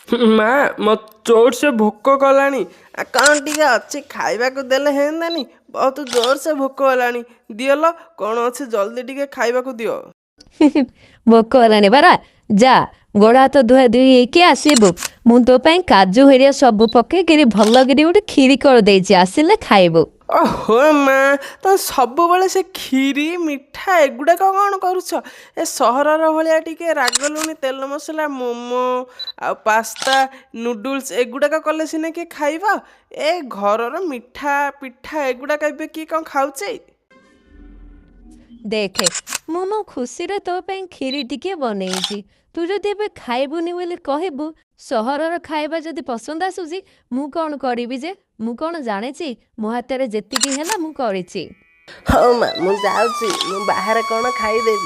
ମା ମତେ ଜୋରସେ ଭୋକ କଲାଣି। କ'ଣ ଟିକେ ଅଛି ଖାଇବାକୁ ଦେଲେ ହେନ୍ତାନି? ବହୁତ ଜୋରସେ ଭୋକ ହେଲାଣି। ଦିଅଲ କ'ଣ ଅଛି ଜଲ୍ଦି ଟିକେ ଖାଇବାକୁ ଦିଅ। ଭୋକ ହେଲାଣି ପରା, ଯା ଗୋଡ଼ ହାତ ଧୁଆ ଧୁଇ ହେଇକି ଆସିବୁ। ମୁଁ ତୋ ପାଇଁ କାଜୁ ହେରିଆ ସବୁ ପକେଇକିରି ଭଲକିରି ଗୋଟେ କ୍ଷୀରି କରିଦେଇଛି, ଆସିଲେ ଖାଇବୁ। ଓହୋ ମା, ତମେ ସବୁବେଳେ ସେ କ୍ଷୀରି ମିଠା ଏଗୁଡ଼ାକ କ'ଣ କରୁଛ? ଏ ସହରର ଭଳିଆ ଟିକେ ରାଗ ଲୁଣି ତେଲ ମସଲା ମୋମୋ ଆଉ ପାସ୍ତା ନୁଡୁଲ୍ସ ଏଗୁଡ଼ାକ କଲେ ସିନା କିଏ ଖାଇବ। ଏ ଘରର ମିଠା ପିଠା ଏଗୁଡ଼ାକ ଏବେ କିଏ କ'ଣ ଖାଉଛି? ଦେଖେ, ମୁଁ ମୋ ଖୁସିରେ ତୋ ପାଇଁ କ୍ଷୀରି ଟିକେ ବନେଇଛି। ତୁ ଯଦି ଏବେ ଖାଇବୁନି ବୋଲି କହିବୁ, ସହରର ଖାଇବା ଯଦି ପସନ୍ଦ ଆସୁଛି, ମୁଁ କ'ଣ କରିବି ଯେ? ମୁଁ କ'ଣ ଜାଣିଛି? ମୋ ହାତରେ ଯେତିକି ହେଲା ମୁଁ କରିଛି। ହଉ ମା, ମୁଁ ଯାଉଛି, ମୁଁ ବାହାରେ କ'ଣ ଖାଇଦେବି।